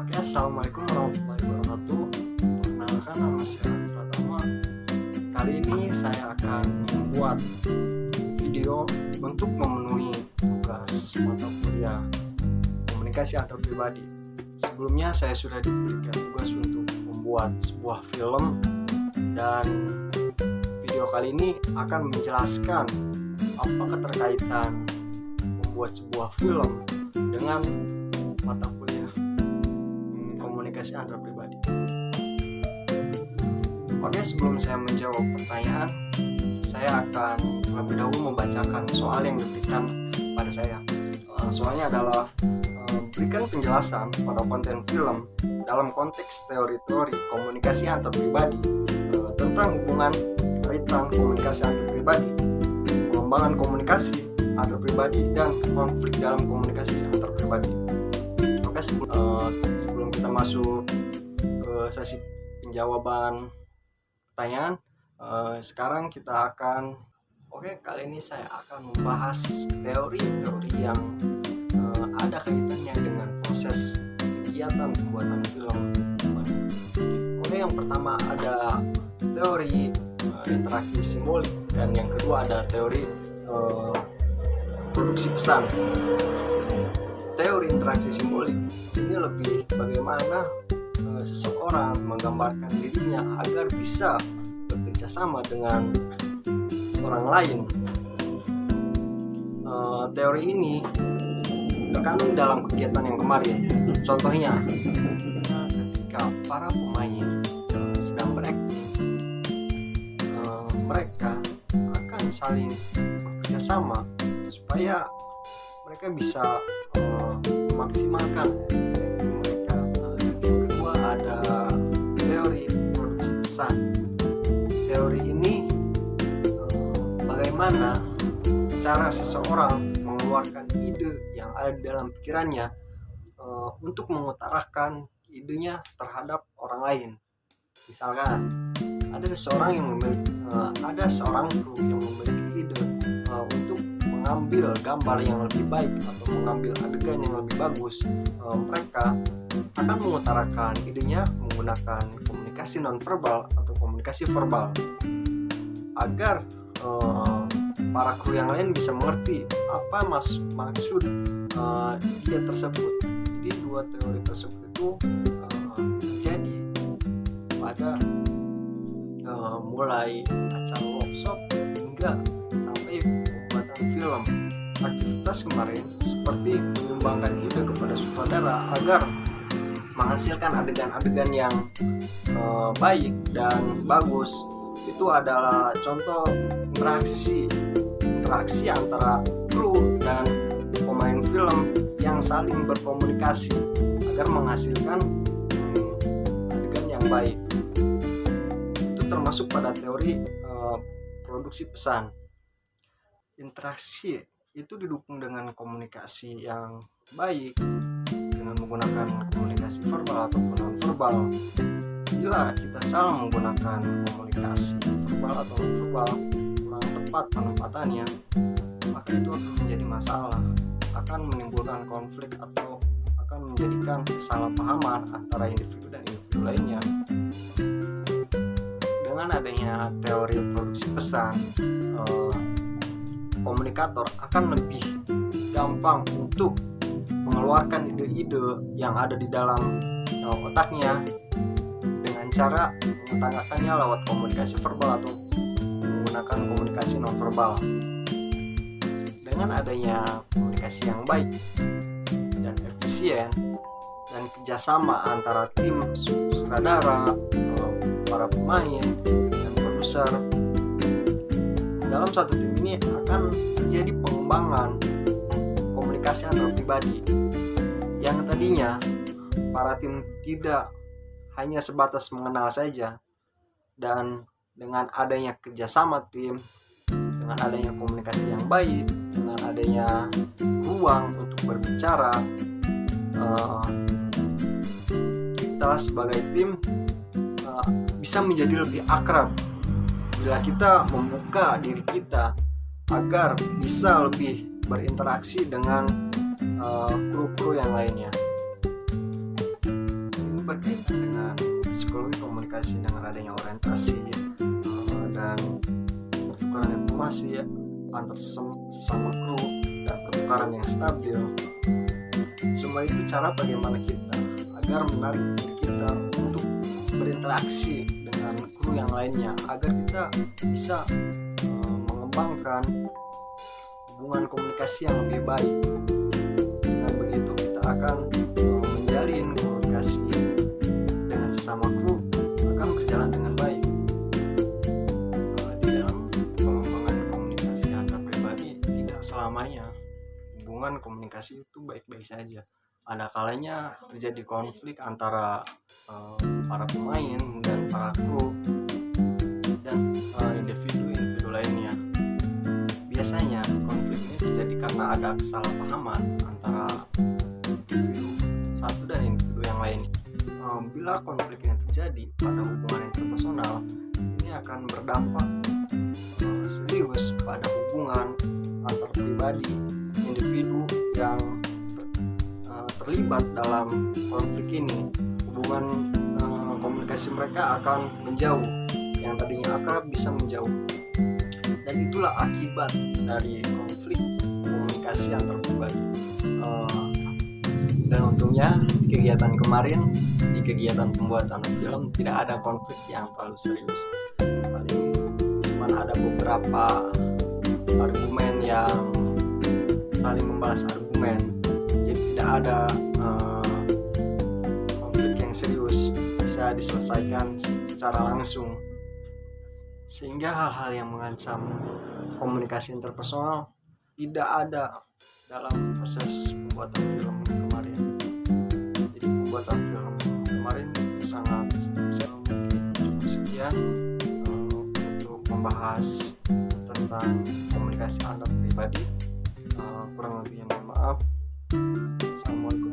Oke, assalamualaikum warahmatullahi wabarakatuh. Perkenalkan, nama saya Pratama. Kali ini saya akan membuat video untuk memenuhi tugas mata kuliah komunikasi antar pribadi. Sebelumnya saya sudah diberikan tugas untuk membuat sebuah film, dan video kali ini akan menjelaskan apa keterkaitan membuat sebuah film dengan mata kuliah komunikasi antar pribadi. Oke, sebelum saya menjawab pertanyaan, saya akan terlebih dahulu membacakan soal yang diberikan pada saya. Soalnya adalah berikan penjelasan pada konten film dalam konteks teori-teori komunikasi antar pribadi tentang hubungan kaitan komunikasi antar pribadi, pengembangan komunikasi antar pribadi, dan konflik dalam komunikasi antar pribadi. Oke, sebelum kita masuk ke sesi penjawaban pertanyaan, sekarang kita akan kali ini saya akan membahas teori-teori yang ada kaitannya dengan proses kegiatan pembuatan film. Yang pertama ada teori interaksi simbolik, dan yang kedua ada teori produksi pesan. Teori interaksi simbolik ini lebih bagaimana seseorang menggambarkan dirinya agar bisa bekerja sama dengan orang lain. Teori ini terkandung dalam kegiatan yang kemarin. Contohnya, ketika para pemain sedang berakting, mereka akan saling bekerja sama supaya mereka bisa memaksimalkan mereka. Yang kedua ada teori produksi pesan. Teori ini bagaimana cara seseorang mengeluarkan ide yang ada di dalam pikirannya untuk mengutarakan idenya terhadap orang lain. Misalkan ada seorang kru yang memiliki ide untuk mengambil gambar yang lebih baik atau mengambil adegan yang lebih bagus. Mereka akan mengutarakan idenya menggunakan komunikasi nonverbal atau komunikasi verbal agar para kru yang lain bisa mengerti apa maksud dia tersebut. Jadi dua teori tersebut itu terjadi pada mulai acara workshop hingga sampai pembuatan film. Aktivitas kemarin seperti menyumbangkan ide kepada sutradara agar menghasilkan adegan-adegan yang baik dan bagus. Itu adalah contoh interaksi antara kru dan pemain film yang saling berkomunikasi agar menghasilkan adegan yang baik. Itu termasuk pada teori produksi pesan. Interaksi itu didukung dengan komunikasi yang baik dengan menggunakan komunikasi verbal ataupun non-verbal. Bila kita salah menggunakan komunikasi verbal atau non-verbal, kurang tepat penempatannya, maka itu akan menjadi masalah, akan menimbulkan konflik atau akan menjadikan kesalahpahaman antara individu dan individu lainnya. Dengan adanya teori produksi pesan, komunikator akan lebih gampang untuk mengeluarkan ide-ide yang ada di dalam otaknya dengan cara mengutarakannya lewat komunikasi verbal atau menggunakan komunikasi nonverbal. Dengan adanya komunikasi yang baik dan efisien dan kerjasama antara tim sutradara, para pemain, dan produser, dalam satu tim ini akan terjadi pengembangan komunikasi antar pribadi yang tadinya para tim tidak hanya sebatas mengenal saja, dan dengan adanya kerjasama tim, dengan adanya komunikasi yang baik, dengan adanya ruang untuk berbicara, kita sebagai tim bisa menjadi lebih akrab bila kita membuka diri kita agar bisa lebih berinteraksi dengan kru-kru yang lainnya. berkaitan dengan psikologi komunikasi dengan adanya orientasi dan pertukaran informasi ya antar sesama kru dan pertukaran yang stabil. Semua itu cara bagaimana kita agar menarik diri kita untuk berinteraksi dengan kru yang lainnya agar kita bisa mengembangkan hubungan komunikasi yang lebih baik. Dengan begitu kita akan menjalin komunikasi dengan sesama kru akan berjalan dengan baik. Di dalam pengembangan komunikasi antar pribadi tidak selamanya hubungan komunikasi itu baik-baik saja. Ada kalanya terjadi konflik antara para pemain dan para kru dan individu-individu lainnya. Biasanya konflik ini terjadi karena ada kesalahpahaman antara individu satu dan individu yang lainnya. Bila konflik ini terjadi pada hubungan interpersonal, ini akan berdampak serius pada hubungan antar pribadi individu yang terlibat dalam konflik ini. Hubungan komunikasi mereka akan menjauh, yang tadinya akrab bisa menjauh, dan itulah akibat dari konflik komunikasi antar pribadi. Dan untungnya di kegiatan kemarin, di kegiatan pembuatan film tidak ada konflik yang terlalu serius. Paling cuma ada beberapa argumen yang saling membalas argumen, jadi tidak ada konflik yang serius, bisa diselesaikan secara langsung, sehingga hal-hal yang mengancam komunikasi interpersonal tidak ada dalam proses pembuatan film kemarin. Jadi pembuatan film kemarin sangat cukup sekian untuk membahas tentang komunikasi antar pribadi. Kurang lebihnya mohon maaf. Assalamualaikum.